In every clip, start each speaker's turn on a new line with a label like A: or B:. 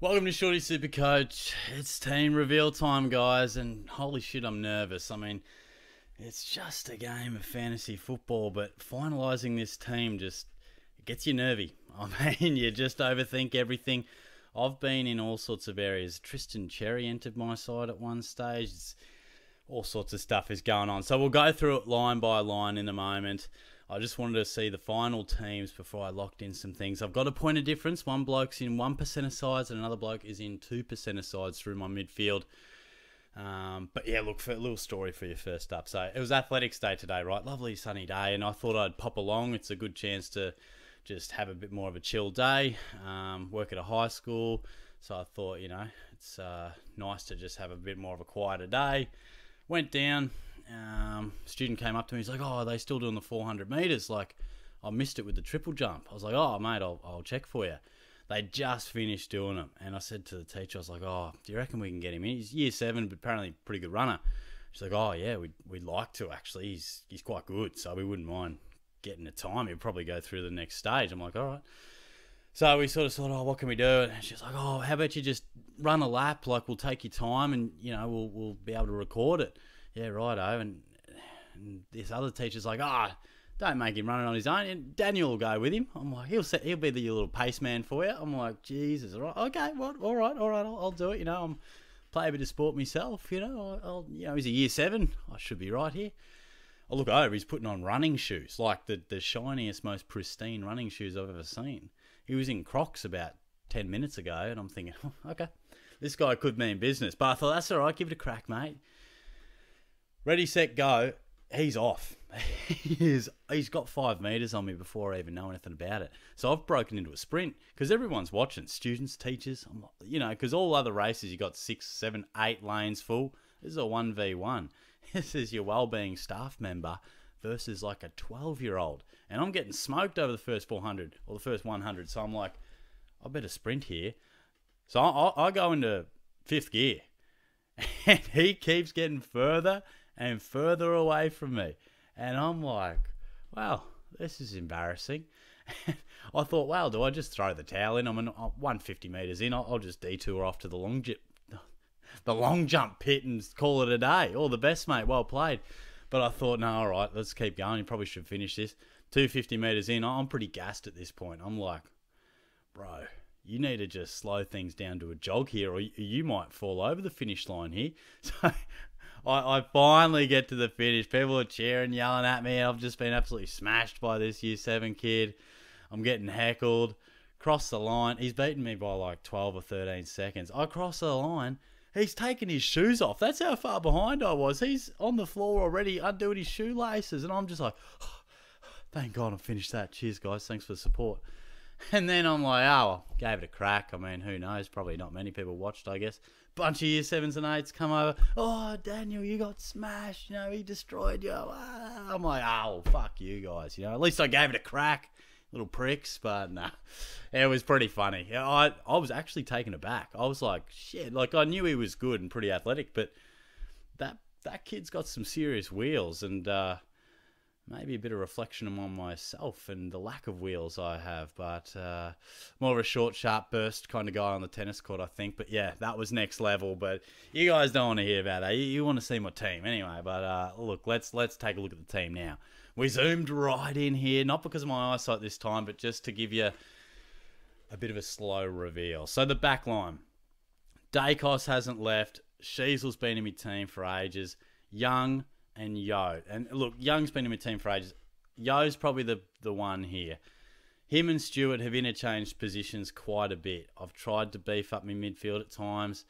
A: Welcome to Shorty SuperCoach. It's team reveal time, guys, and holy shit, I'm nervous. I mean, it's just a game of fantasy football, but finalising this team just gets you nervy. I mean, you just overthink everything. I've been in all sorts of areas. Tristan Cherry entered my side at one stage. All sorts of stuff is going on. So we'll go through it line by line in a moment. I just wanted to see the final teams before I locked in some things. I've got a point of difference. One bloke's in 1% of sides and another bloke is in 2% of sides through my midfield. But yeah, look, for a little story for you first up. So it was athletics day today, right? Lovely sunny day, and I thought I'd pop along. It's a good chance to just have a bit more of a chill day. Work at a high school, so I thought, it's nice to just have a bit more of a quieter day. Went down. Student came up to me. He's like, "Oh, are they still doing the 400 meters? Like, I missed it with the triple jump." I was like, "Oh, mate, I'll check for you." They just finished doing them, and I said to the teacher, I was like, "Oh, do you reckon we can get him in? He's year 7, but apparently a pretty good runner." She's like, "Oh yeah, we'd like to actually. He's quite good, so we wouldn't mind getting a time. He'll probably go through the next stage." I'm like, "All right." So we sort of thought, "Oh, what can we do?" And she's like, "Oh, how about you just run a lap? Like, we'll take your time, and we'll be able to record it." Yeah, righto. And this other teacher's like, don't make him run it on his own. And Daniel will go with him. I'm like, he'll be the little pace man for you. I'm like, Jesus, all right, okay, what? All right, I'll do it. I'm play a bit of sport myself. He's a year 7. I should be right here. I look over, he's putting on running shoes, like the shiniest, most pristine running shoes I've ever seen. He was in Crocs about 10 minutes ago, and I'm thinking, okay, this guy could mean business. But I thought, that's all right, give it a crack, mate. Ready, set, go. He's off. He's got 5 meters on me before I even know anything about it. So I've broken into a sprint because everyone's watching. Students, teachers, because all other races you got 6, 7, 8 lanes full. This is a 1v1. This is your wellbeing staff member versus like a 12-year-old. And I'm getting smoked over the first 400 or the first 100. So I'm like, I better sprint here. So I go into 5th gear. And he keeps getting further and further away from me. And I'm like, wow, this is embarrassing. I thought, wow, do I just throw the towel in? I'm 150 metres in. I'll just detour off to the long jump pit and call it a day. All the best, mate. Well played. But I thought, no, all right, let's keep going. You probably should finish this. 250 metres in. I'm pretty gassed at this point. I'm like, bro, you need to just slow things down to a jog here, or you might fall over the finish line here. So I finally get to the finish. People are cheering, yelling at me. I've just been absolutely smashed by this year 7 kid. I'm getting heckled. Cross the line. He's beaten me by like 12 or 13 seconds. I cross the line. He's taken his shoes off. That's how far behind I was. He's on the floor already undoing his shoelaces. And I'm just like, thank God I finished that. Cheers, guys. Thanks for the support. And then I'm like, gave it a crack. I mean, who knows? Probably not many people watched, I guess. Bunch of year 7s and 8s come over. "Oh, Daniel, you got smashed. He destroyed you." I'm like, fuck you guys. At least I gave it a crack. Little pricks. But nah, it was pretty funny. I was actually taken aback. I was like, shit. Like, I knew he was good and pretty athletic, but that kid's got some serious wheels, and maybe a bit of reflection on myself and the lack of wheels I have. But more of a short, sharp burst kind of guy on the tennis court, I think. But yeah, that was next level. But you guys don't want to hear about that. You want to see my team anyway. But look, let's take a look at the team now. We zoomed right in here, not because of my eyesight this time, but just to give you a bit of a slow reveal. So the back line. Dacos hasn't left. Sheasel's been in my team for ages. Young and Yo. And look, Young's been in my team for ages. Yo's probably the one here. Him and Stewart have interchanged positions quite a bit. I've tried to beef up my midfield at times.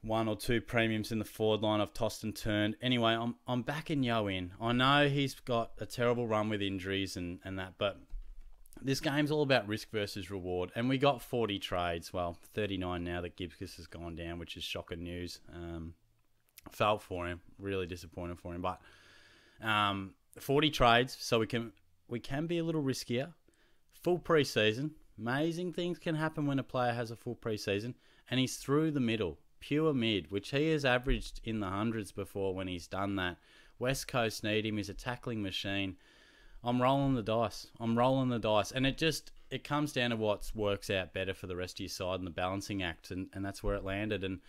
A: 1 or 2 premiums in the forward line I've tossed and turned. Anyway, I'm backing Yo in. I know he's got a terrible run with injuries and that, but this game's all about risk versus reward. And we got 40 trades. Well, 39 now that Gibcus has gone down, which is shocking news. Felt for him, really disappointed for him, but 40 trades, so we can be a little riskier. Full preseason, amazing things can happen when a player has a full preseason, and he's through the middle, pure mid, which he has averaged in the hundreds before when he's done that. West Coast need him. He's a tackling machine. I'm rolling the dice, and it just it comes down to what works out better for the rest of your side and the balancing act, and that's where it landed. And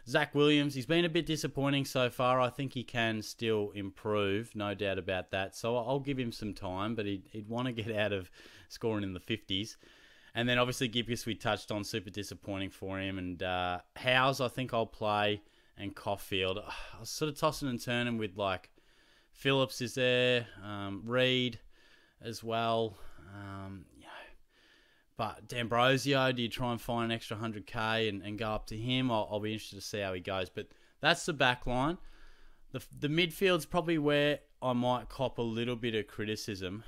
A: Zach Williams, he's been a bit disappointing so far. I think he can still improve, no doubt about that. So I'll give him some time, but he'd want to get out of scoring in the 50s. And then obviously Gibcus we touched on, super disappointing for him. And Howes, I think I'll play, and Caulfield. I was sort of tossing and turning with like Phillips is there, Reed as well. But D'Ambrosio, do you try and find an extra 100k and go up to him? I'll be interested to see how he goes. But that's the back line. The midfield's probably where I might cop a little bit of criticism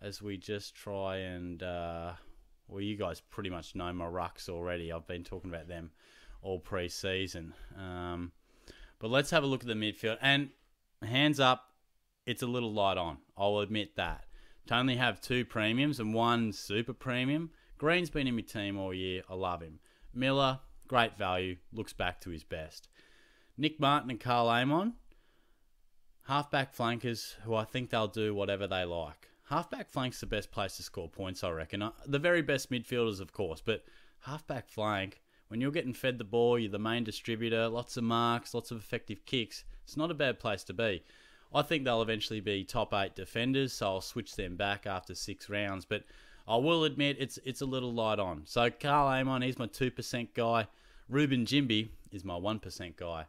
A: as we just try and... well, you guys pretty much know my rucks already. I've been talking about them all pre-season. But let's have a look at the midfield. And hands up, it's a little light on. I'll admit that. To only have 2 premiums and 1 super premium. Green's been in my team all year. I love him. Miller, great value. Looks back to his best. Nick Martin and Carl Amon, halfback flankers who I think they'll do whatever they like. Halfback flank's the best place to score points, I reckon. The very best midfielders, of course, but halfback flank, when you're getting fed the ball, you're the main distributor, lots of marks, lots of effective kicks, it's not a bad place to be. I think they'll eventually be top 8 defenders, so I'll switch them back after 6 rounds. But I will admit it's a little light on. So Carl Amon, he's my 2% guy. Ruben Jimby is my 1% guy.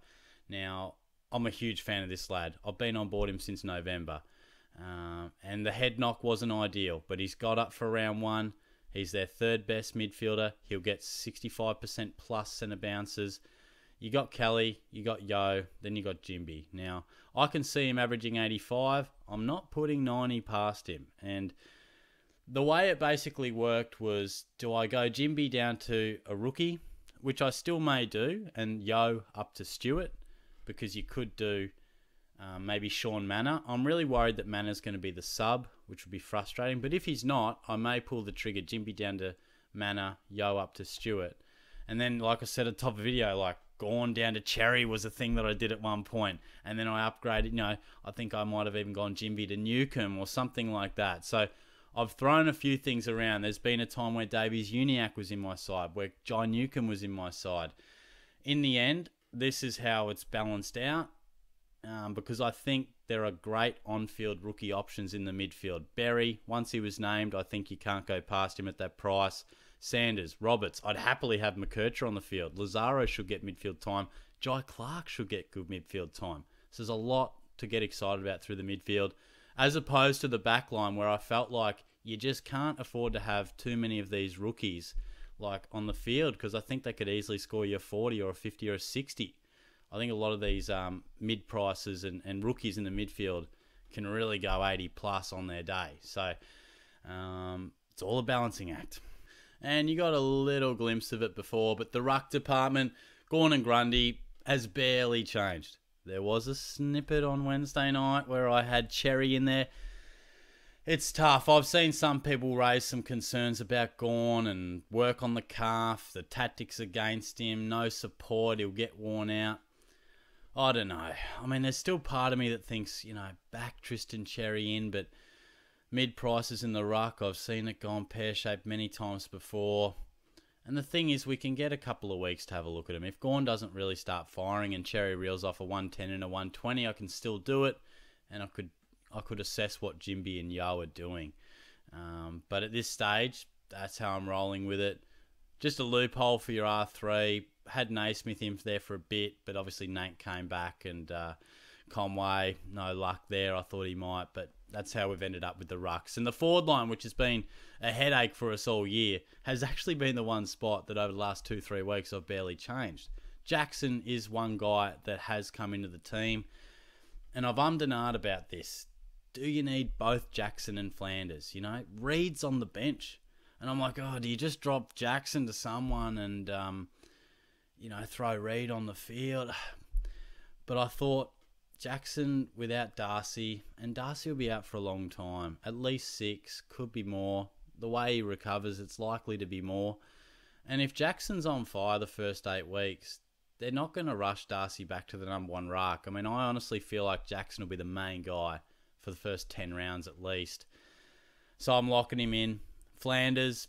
A: Now, I'm a huge fan of this lad. I've been on board him since November. And the head knock wasn't ideal, but he's got up for round 1. He's their 3rd best midfielder. He'll get 65% plus centre bounces. You got Kelly, you got Yo, then you got Jimby. Now, I can see him averaging 85. I'm not putting 90 past him. And the way it basically worked was, do I go Jimby down to a rookie, which I still may do, and Yo up to Stewart, because you could do maybe Sean Manor. I'm really worried that Manor's going to be the sub, which would be frustrating. But if he's not, I may pull the trigger, Jimby down to Manor, Yo up to Stewart. And then, like I said at the top of the video, like, Gorn down to Cherry was a thing that I did at one point. And then I upgraded, I think I might have even gone Jimby to Newcomb or something like that. So I've thrown a few things around. There's been a time where Davies Uniacke was in my side, where Jai Newcomb was in my side. In the end, this is how it's balanced out, because I think there are great on-field rookie options in the midfield. Berry, once he was named, I think you can't go past him at that price. Sanders, Roberts, I'd happily have McKercher on the field. Lazaro should get midfield time. Jai Clark should get good midfield time. So there's a lot to get excited about through the midfield, as opposed to the back line, where I felt like you just can't afford to have too many of these rookies like on the field, because I think they could easily score you a 40 or a 50 or a 60. I think a lot of these mid prices and rookies in the midfield can really go 80 plus on their day. So it's all a balancing act. And you got a little glimpse of it before, but the ruck department, Gawn and Grundy, has barely changed. There was a snippet on Wednesday night where I had Cherry in there. It's tough. I've seen some people raise some concerns about Gawn and work on the calf, the tactics against him, no support, he'll get worn out. I don't know. I mean, there's still part of me that thinks, back Tristan Cherry in, but mid prices in the ruck, I've seen it gone pear-shaped many times before. And the thing is, we can get a couple of weeks to have a look at him. If Gawn doesn't really start firing and Cherry reels off a 110 and a 120, I can still do it, and I could assess what Jimby and Yo are doing. But at this stage, that's how I'm rolling with it. Just a loophole for your R3. Had Naismith in there for a bit, but obviously Nate came back, and Conway, no luck there. I thought he might, but that's how we've ended up with the rucks. And the forward line, which has been a headache for us all year, has actually been the one spot that over the last 2-3 weeks I've barely changed. Jackson is one guy that has come into the team, and I've ummed and ahed about this. Do you need both Jackson and Flanders? Reed's on the bench. And I'm like, do you just drop Jackson to someone and, throw Reed on the field? But I thought, Jackson without Darcy, and Darcy will be out for a long time. At least 6, could be more. The way he recovers, it's likely to be more. And if Jackson's on fire the first 8 weeks, they're not going to rush Darcy back to the number 1 ruck. I mean, I honestly feel like Jackson will be the main guy for the first 10 rounds at least. So I'm locking him in. Flanders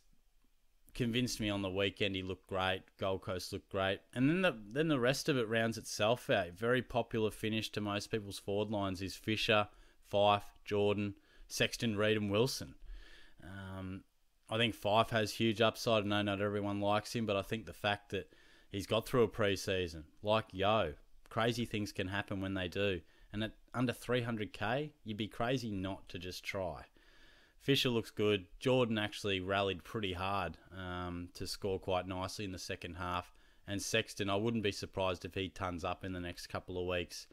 A: convinced me on the weekend. He looked great. Gold Coast looked great. And then the rest of it rounds itself out. Very popular finish to most people's forward lines is Fisher, Fife, Jordan, Sexton, Reid and Wilson. I think Fife has huge upside. I know not everyone likes him, but I think the fact that he's got through a pre-season, like Yo, crazy things can happen when they do. And at under 300k, you'd be crazy not to just try. Fisher looks good. Jordan actually rallied pretty hard to score quite nicely in the second half. And Sexton, I wouldn't be surprised if he tons up in the next couple of weeks.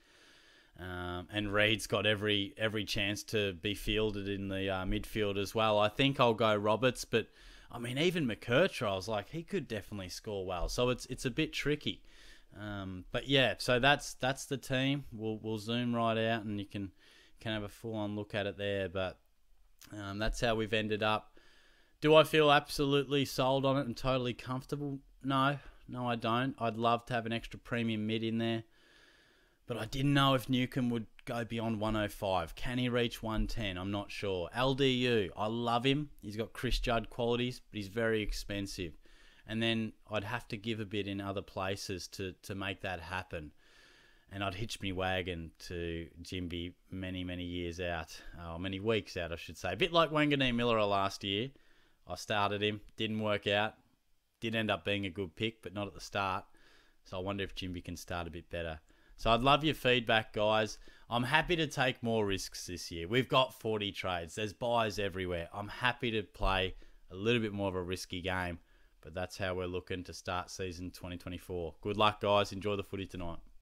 A: And Reid's got every chance to be fielded in the midfield as well. I think I'll go Roberts, but I mean, even McKercher, I was like, he could definitely score well. So it's a bit tricky. But yeah, so that's the team. We'll zoom right out and you can have a full-on look at it there. But that's how we've ended up. Do I feel absolutely sold on it and totally comfortable? No, I don't. I'd love to have an extra premium mid in there. But I didn't know if Newcomb would go beyond 105. Can he reach 110? I'm not sure. LDU, I love him. He's got Chris Judd qualities, but he's very expensive. And then I'd have to give a bit in other places to make that happen. And I'd hitch me wagon to Jimby many years out. Many weeks out, I should say. A bit like Wanganeen Miller last year. I started him. Didn't work out. Did end up being a good pick, but not at the start. So I wonder if Jimby can start a bit better. So I'd love your feedback, guys. I'm happy to take more risks this year. We've got 40 trades. There's buys everywhere. I'm happy to play a little bit more of a risky game. But that's how we're looking to start season 2024. Good luck, guys. Enjoy the footy tonight.